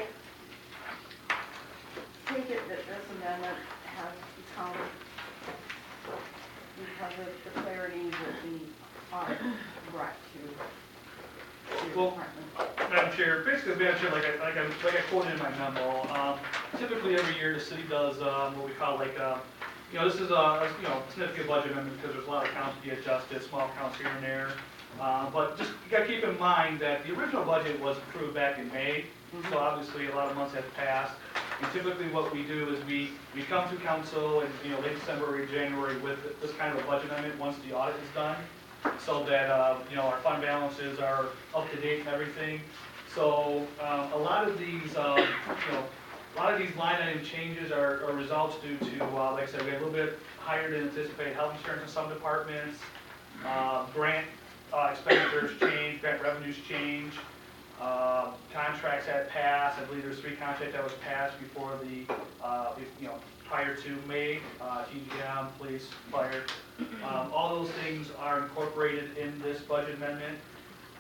I take it that this amendment has become, because of the clarity that the audit brought to the Well, department. Madam Chair, basically, Madam Chair, like I quoted in my memo, typically every year the city does what we call like, this is a significant budget amendment because there's a lot of accounts to be adjusted, small accounts here and there. But just you got to keep in mind that the original budget was approved back in May, so obviously a lot of months have passed. And typically what we do is we come to council in late December or January with this kind of a budget amendment once the audit is done, so that our fund balances are up to date and everything. So a lot of these line item changes are results due to like I said, we had a little bit higher than anticipated health insurance in some departments, grant expenditures change, grant revenues change. Contracts had passed. I believe there's 3 contracts that was passed before the, prior to May, TGM, police, fire. All those things are incorporated in this budget amendment,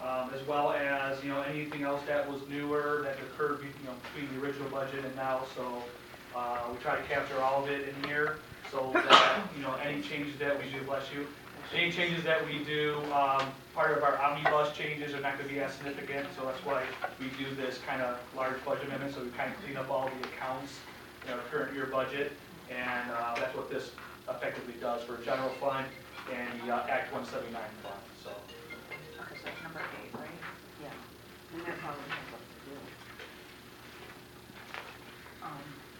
as well as, anything else that was newer that occurred, between the original budget and now. So we try to capture all of it in here so that, any changes that we do, bless you, any changes that we do, part of our omnibus changes are not going to be as significant, so that's why we do this kind of large budget amendment, so we kind of clean up all the accounts in our current year budget, and that's what this effectively does for general fund and the Act 179 fund. So. Okay, so that's number 8, right? Yeah. And that probably has what to do.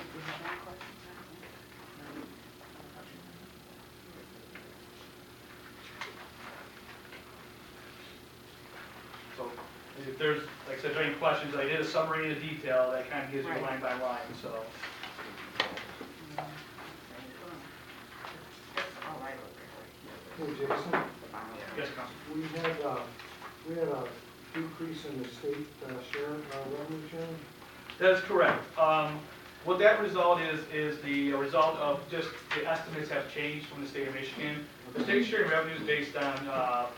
Do we have any questions? So if there's, like I said, any questions, I did a summary in detail that kind of gives you Right. line by line. So. That's all right over Hey, Jason, Yes, Councilman. we had a decrease in the state share, revenue share? That is correct. What that result is the result of just the estimates have changed from the state of Michigan. The state sharing revenue is based on,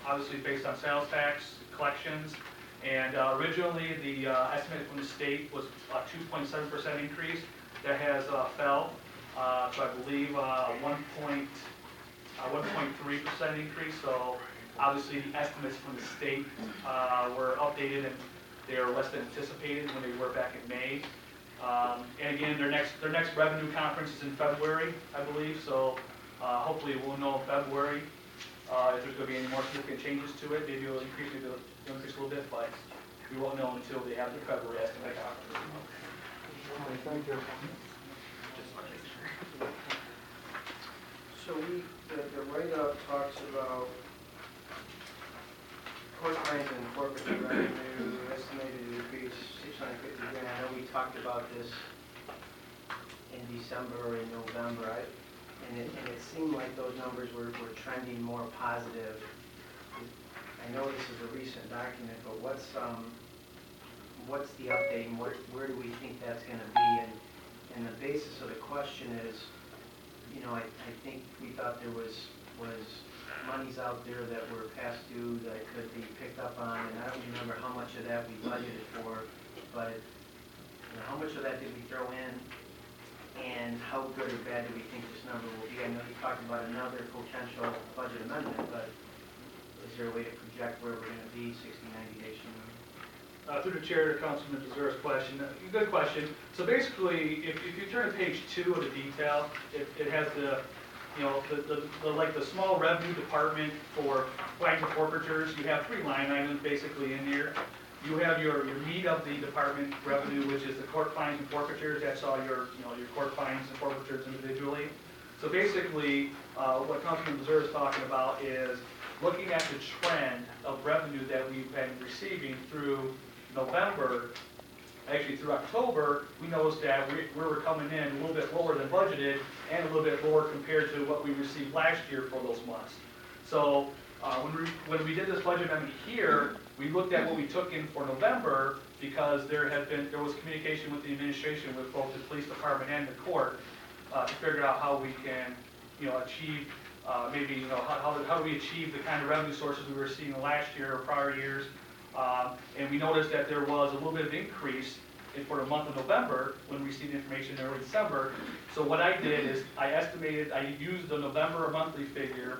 obviously based on sales tax collections. And originally, the estimate from the state was a 2.7% increase. That has fell to, I believe, 1.3% increase. So obviously, the estimates from the state were updated and they are less than anticipated when they were back in May. And again, their next revenue conference is in February, I believe. So hopefully, we'll know in February if there's going to be any more significant changes to it. Maybe it'll increase, a little bit, but we won't know until they have the February estimate conference. Okay, thank you. So the write-up talks about court fines and forfeiture revenue estimated to increase $650 grand. I know we talked about this in December or in November, and it seemed like those numbers were trending more positive. I know this is a recent document, but what's the update and where do we think that's going to be? And the basis of the question is, I think we thought there was monies out there that were past due that could be picked up on, and I don't remember how much of that we budgeted for, but how much of that did we throw in, and how good or bad do we think this number will be? I know you talked about another potential budget amendment, but is there a way to project where we're going to be 60, 90 days from now? Through the chair to Councilman Bzura's question, good question. So basically, if you turn to page 2 of the detail, it has the small revenue department for fines and forfeitures. You have 3 line items basically in here. You have your meat of the department revenue, which is the court fines and forfeitures. That's all your court fines and forfeitures individually. So basically, what Councilman Bzura is talking about is looking at the trend of revenue that we've been receiving through November, actually through October. We noticed that we were coming in a little bit lower than budgeted and a little bit lower compared to what we received last year for those months. So when we did this budget amendment here, we looked at what we took in for November because there was communication with the administration with both the police department and the court to figure out how we can achieve how do we achieve the kind of revenue sources we were seeing last year or prior years. And we noticed that there was a little bit of increase for the month of November, when we received the information in early December. So what I did is I used the November monthly figure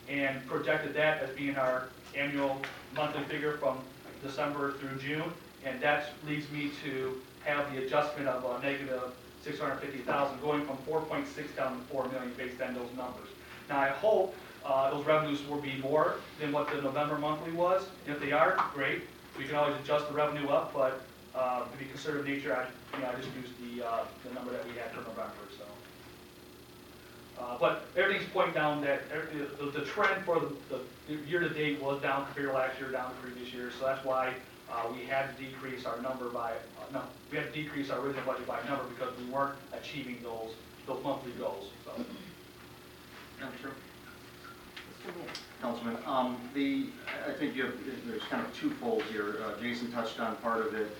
and projected that as being our annual monthly figure from December through June. And that leads me to have the adjustment of a negative 650,000, going from 4.6 down to 4 million based on those numbers. Now I hope those revenues will be more than what the November monthly was. And if they are, great. We can always adjust the revenue up, but to be conservative nature, I just used the number that we had for November. So, but everything's pointing down that the trend for the year to date was down compared to last year, down to previous year. So that's why we had to decrease our number by we had to decrease our original budget by a number because we weren't achieving those monthly goals. So. Madam Chair. Mr. Wynn? Councilman, I think there's kind of twofold here. Jason touched on part of it.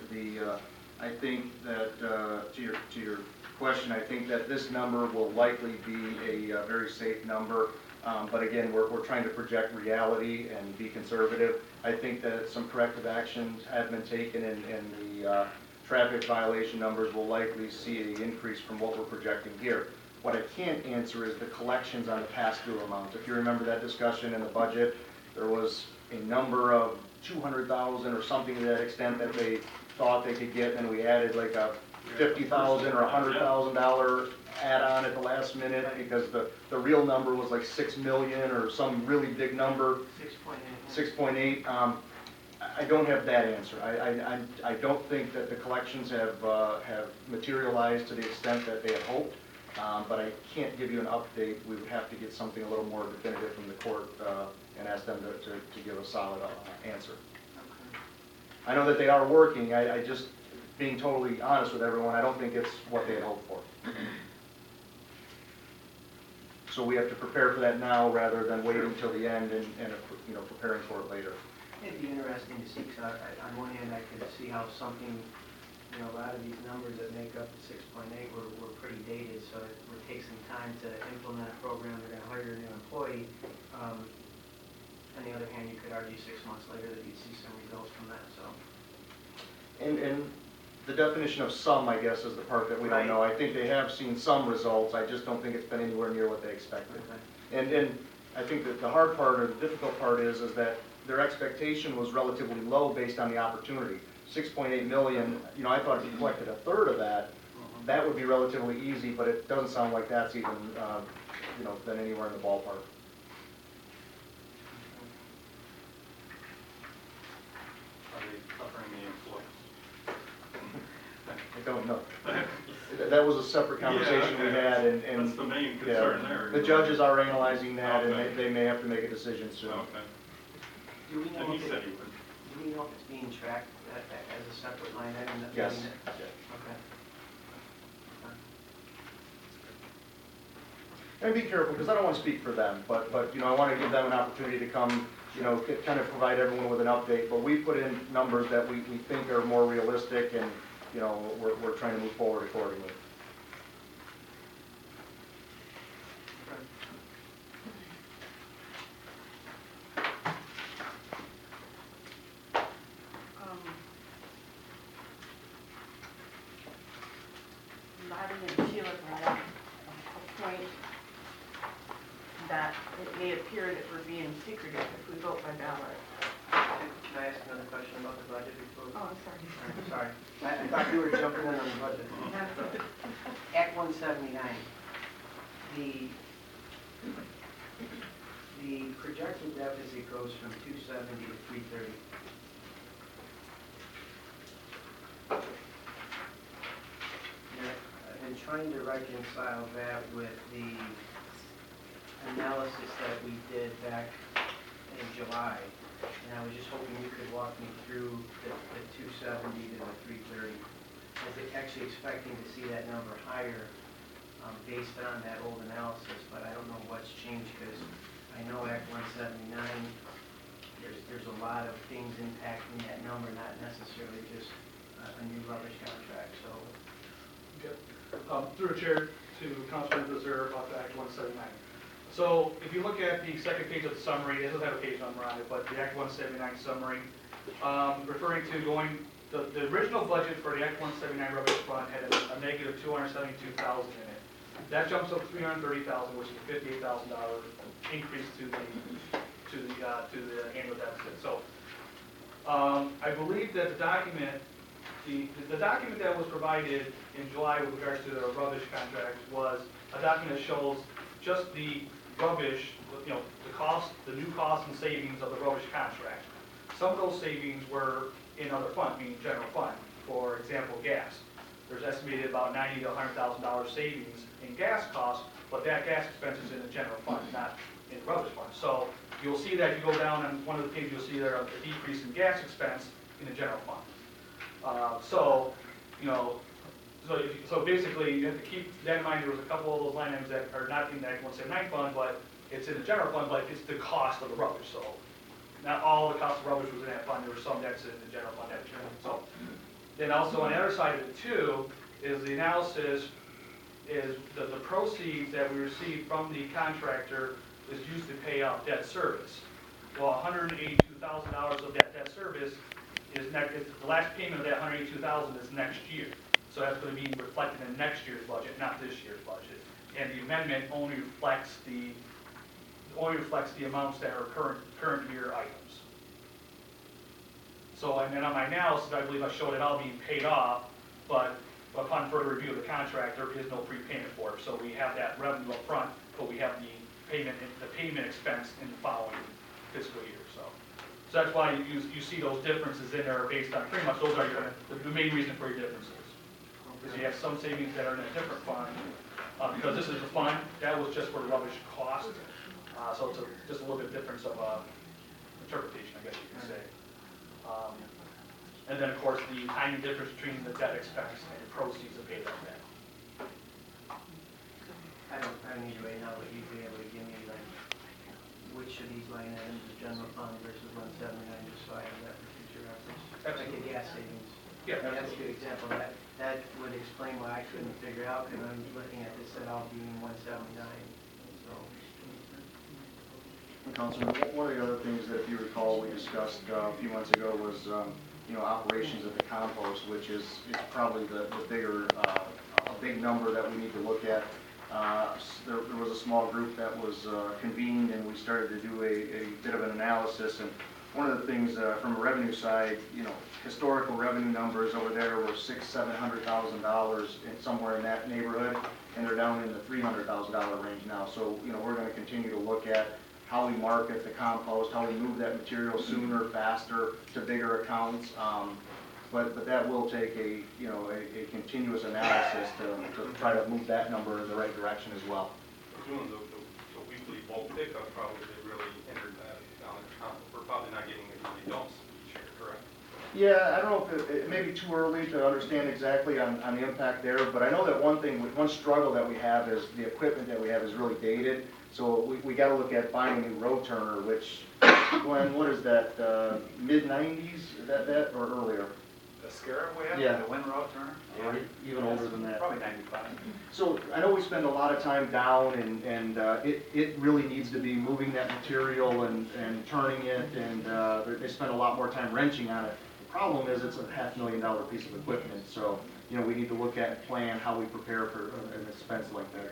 I think that to your question, I think that this number will likely be a very safe number. But again, we're trying to project reality and be conservative. I think that some corrective actions have been taken, and the traffic violation numbers will likely see an increase from what we're projecting here. What I can't answer is the collections on the pass-through amount. If you remember that discussion in the budget, there was a number of 200,000 or something to that extent that they thought they could get, and we added like a $50,000 or $100,000 add-on at the last minute because the real number was like 6 million or some really big number. 6.8. I don't have that answer. I don't think that the collections have materialized to the extent that they had hoped. But I can't give you an update. We would have to get something a little more definitive from the court and ask them to give a solid answer. I know that they are working. I just, being totally honest with everyone, I don't think it's what they had hoped for. So we have to prepare for that now rather than waiting until the end and preparing for it later. It'd be interesting to see, because on one hand, I could see how something, a lot of these numbers that make up the 6.8 were pretty dated, so it would take some time to implement a program. They're going to hire a new employee. On the other hand, you could argue 6 months later that you'd see some results from that. So. And the definition of some, I guess, is the part that we don't know. I think they have seen some results. I just don't think it's been anywhere near what they expected. Okay. And I think that the hard part or the difficult part is that their expectation was relatively low based on the opportunity. 6.8 million, I thought if you collected a third of that, that would be relatively easy, but it doesn't sound like that's even, been anywhere in the ballpark. Are they covering the employees? I don't know. That was a separate conversation we had, and that's the main concern there. The judges are analyzing that, and they may have to make a decision soon. Okay. Do we know And he if said he would. Do we know if it's being tracked as a separate line item? Yes. Okay. And be careful, because I don't want to speak for them, but I want to give them an opportunity to come, kind of provide everyone with an update. But we put in numbers that we think are more realistic, and we're trying to move forward accordingly. Lottie and Sheila brought up a point that it may appear that we're being secretive if we vote by ballot. Can I ask another question about the budget before? Oh, I'm sorry. Sorry. I thought you were jumping in on the budget. Act 179, the projected deficit goes from 270 to 330. I've been trying to reconcile that with the analysis that we did back in July. And I was just hoping you could walk me through the 270 to the 330. I was actually expecting to see that number higher based on that old analysis, but I don't know what's changed because I know Act 179, there's a lot of things impacting that number, not necessarily just a new rubbish contract. So. Okay. Through the chair to Councilman Bzura about the Act 179. So if you look at the second page of the summary, it doesn't have a page number on it, but the Act 179 summary, referring to going the original budget for the Act 179 rubbish fund had a negative 272,000 in it. That jumps up 330,000, which is a $58,000 increase to the annual deficit. So, I believe that the document, the document that was provided in July with regards to the rubbish contract was a document that shows just the rubbish, you know, the cost, the new costs and savings of the rubbish contract. Some of those savings were in other funds, meaning general fund. For example, gas. There's estimated about $90,000 to $100,000 savings in gas costs, but that gas expense is in the general fund, not in the rubbish fund. So you'll see that if you go down on one of the pages, you'll see there a decrease in gas expense in the general fund. So, you know, so basically you have to keep that in mind. There was a couple of those line items that are not in the Act 179 fund, but it's in the general fund, but it's the cost of the rubbish. So not all the cost of rubbish was in that fund. There was some that's in the general fund. So then also on the other side of it too is the analysis is the proceeds that we receive from the contractor is used to pay off debt service. Well, $182,000 of that debt service is the last payment of that $182,000 is next year. So that's going to be reflected in next year's budget, not this year's budget. And the amendment only reflects the amounts that are current year items. So, and then on my analysis, I believe I showed it all being paid off, but upon further review of the contract, there is no prepayment for it. So we have that revenue up front, but we have the payment expense in the following fiscal year. So that's why you see those differences in there based on, pretty much those are the main reason for your differences. Because you have some savings that are in a different fund, because this is the fund, that was just for the rubbish cost. So it's just a little bit difference of interpretation, I guess you can say. And then, of course, the timing difference between the debt expense and the proceeds of paid off debt. I don't need right now, but you'd be able to give me like which of these line items is general fund versus 179, just so I have that for future reference. Like the gas savings. Yeah, That's a good example. That would explain why I couldn't figure out, because I'm looking at this at all being 179. So. Councilman, one of the other things that if you recall we discussed a few months ago was you know, operations of the compost, which is probably the bigger, a big number that we need to look at. There was a small group that was convened, and we started to do a bit of an analysis. And one of the things from a revenue side, you know, historical revenue numbers over there were $600,000-700,000 somewhere in that neighborhood, and they're down in the $300,000 range now. So, you know, we're going to continue to look at how we market the compost, how we move that material sooner, faster to bigger accounts. But that will take a continuous analysis to try to move that number in the right direction as well. Doing the weekly bulk pickup probably really entered that down in the compost. We're probably not getting as many dumps each year, correct? Yeah, I don't know if it may be too early to understand exactly on the impact there, but I know that one struggle that we have is the equipment that we have is really dated. So we got to look at buying a new road turner, which, Glenn, what is that, mid-90s, that or earlier? The Scarab we have? Yeah. The wind road turner? Or even older than that. Probably 95. So I know we spend a lot of time down, and it really needs to be moving that material and turning it, and they spend a lot more time wrenching on it. The problem is it's a $500,000 piece of equipment, so you know we need to look at and plan how we prepare for an expense like that.